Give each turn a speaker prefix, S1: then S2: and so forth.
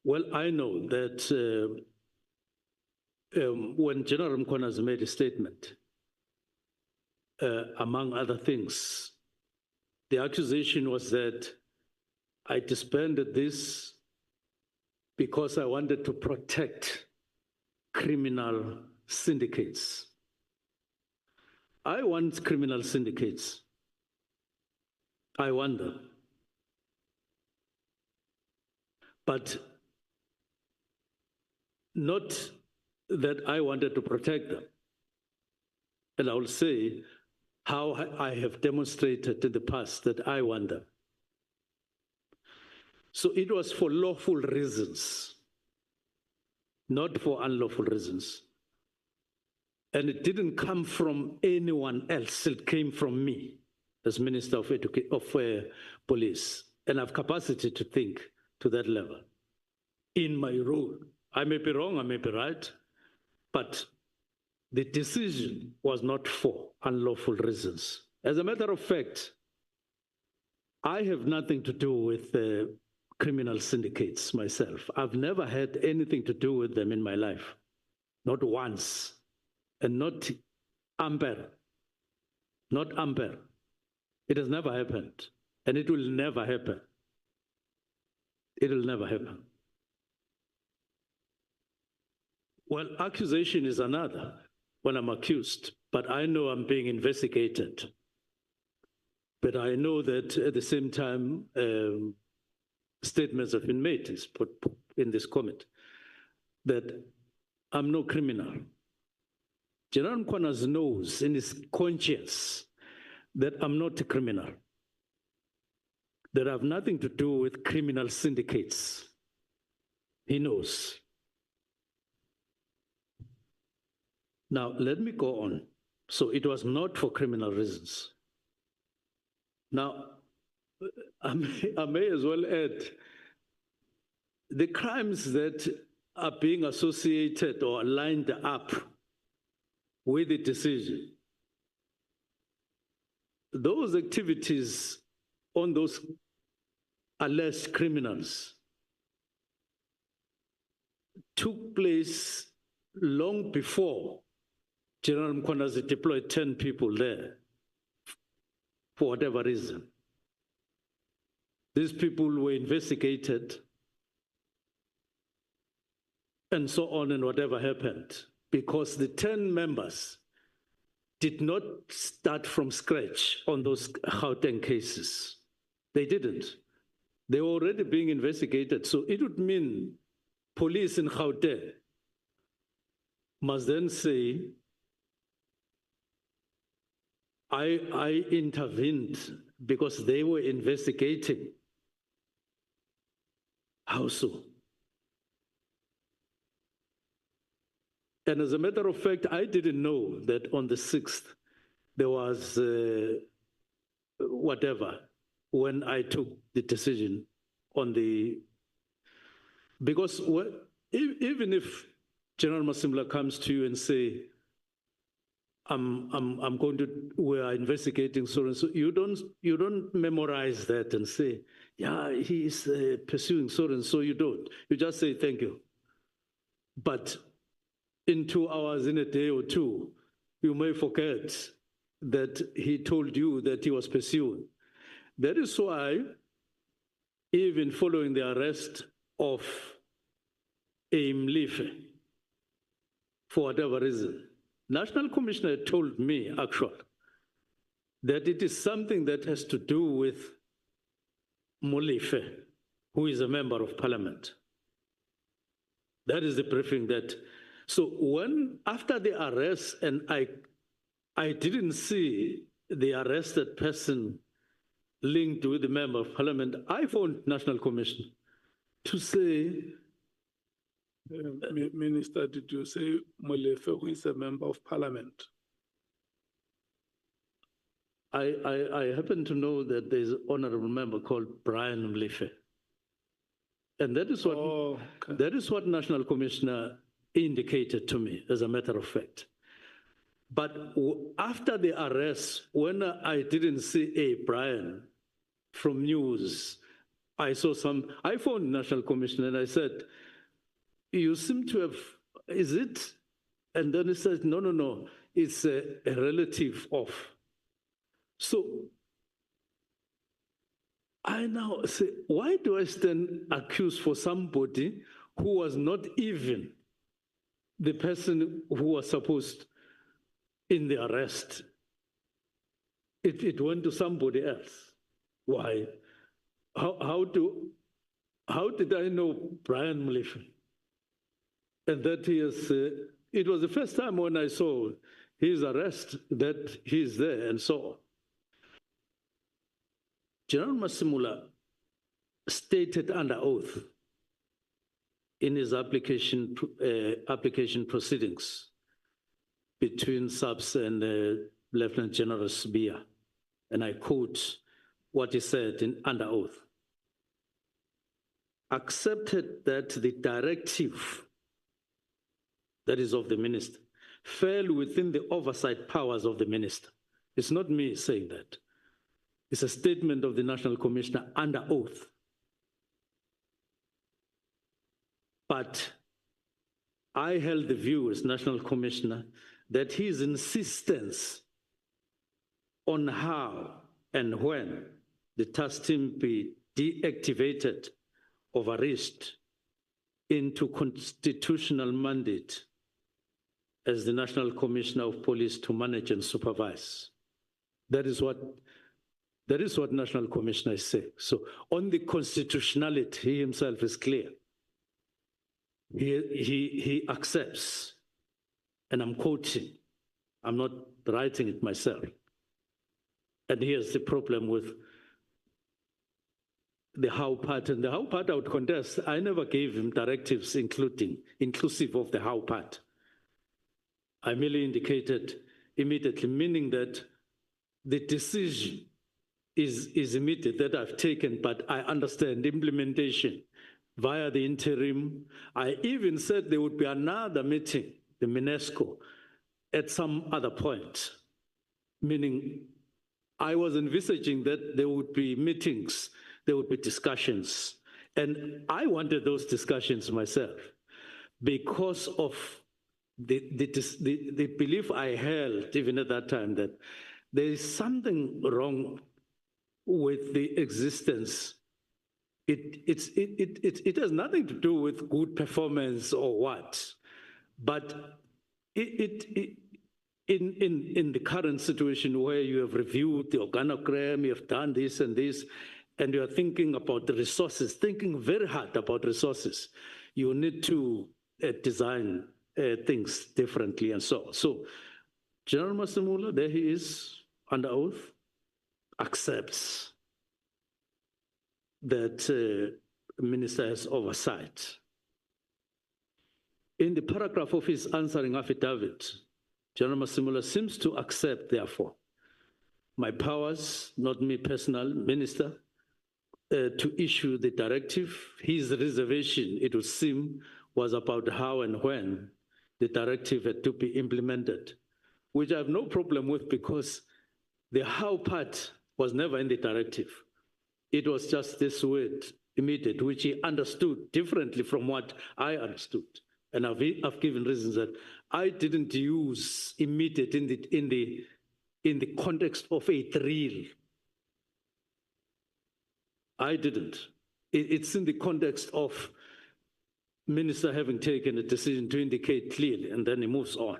S1: Well, I know that when General Mkwanazi made a statement, among other things, the accusation was that I disbanded this because I wanted to protect criminal syndicates. I want criminal syndicates. I want them. But not that I wanted to protect them. And I will say how I have demonstrated in the past that I want them. So it was for lawful reasons, not for unlawful reasons. And it didn't come from anyone else. It came from me as Minister of Police. And I have capacity to think to that level in my role. I may be wrong, I may be right, but the decision was not for unlawful reasons. As a matter of fact, I have nothing to do with criminal syndicates myself. I've never had anything to do with them in my life, not once, and not Amber, not Amber. It has never happened, and it will never happen. It will never happen. Well, accusation is another when I'm accused, but I know I'm being investigated. But I know that at the same time, statements have been made in this comment that I'm no criminal. General Mkwanazi knows in his conscience that I'm not a criminal, that I have nothing to do with criminal syndicates. He knows. Now, let me go on. So it was not for criminal reasons. Now, I may as well add, the crimes that are being associated or lined up with the decision, those activities on those alleged criminals took place long before General Mkwanazi deployed 10 people there for whatever reason. These people were investigated and so on, and whatever happened, because the 10 members did not start from scratch on those Gauteng cases. They didn't. They were already being investigated. So it would mean police in Gauteng must then say, I intervened because they were investigating. How so? And as a matter of fact, I didn't know that on the 6th, there was whatever, when I took the decision on the, because even if General Masimla comes to you and say, we are investigating so and so, you don't memorize that and say, yeah, he is pursuing so and so, you don't. You just say, thank you. But in 2 hours, in a day or two, you may forget that he told you that he was pursuing. That is why, even following the arrest of Mlife, for whatever reason, National Commissioner told me, actually, that it is something that has to do with Mlife, who is a member of parliament. That is the briefing that. So when, after the arrest, and I didn't see the arrested person linked with the member of parliament, I phoned National Commission to say,
S2: Minister, did you say Molefe, who is a member of parliament?
S1: I happen to know that there's an honorable member called Brian Mlife. And that is what, that is what National Commissioner indicated to me, as a matter of fact. But after the arrest, when I didn't see a Brian from news I phoned National Commission and I said, you seem to have, is it? And then he said, no, it's a relative of. So I now say, why do I stand accused for somebody who was not even the person who was supposed in the arrest? It went to somebody else. Why? How did I know Brian Mlifi? And that he is, it was the first time when I saw his arrest that he's there and so on. General Masimula stated under oath in his application proceedings between SAPS and Lieutenant General Sibia, and I quote what he said under oath: accepted that the directive, that is of the minister, fell within the oversight powers of the minister. It's not me saying that. It's a statement of the National Commissioner under oath. But I held the view as National Commissioner that his insistence on how and when the task team be deactivated of arrest into constitutional mandate as the National Commissioner of Police to manage and supervise. That is what National Commissioner is saying. So on the constitutionality, he himself is clear. He accepts, and I'm quoting, I'm not writing it myself. And here's the problem with the how part, and the how part I would contest. I never gave him directives inclusive of the how part. I merely indicated immediately, meaning that the decision is immediate that I've taken, but I understand implementation via the interim. I even said there would be another meeting, the MINESCO, at some other point, meaning I was envisaging that there would be meetings, there would be discussions, and I wanted those discussions myself because of the belief I held even at that time that there is something wrong with the existence. It has nothing to do with good performance or what, but in the current situation where you have reviewed the organogram, you have done this and this, and you are thinking about the resources, thinking very hard about resources, you need to design things differently and so on. So General Masimula, there he is under oath, accepts that minister has oversight. In the paragraph of his answering affidavit, General Masimula seems to accept, therefore, my powers, not me personal, minister, to issue the directive. His reservation, it would seem, was about how and when the directive had to be implemented, which I have no problem with because the how part was never in the directive. It was just this word, immediate, which he understood differently from what I understood. And I've given reasons that I didn't use immediate in the context of a drill. I didn't. It's in the context of minister having taken a decision to indicate clearly, and then he moves on.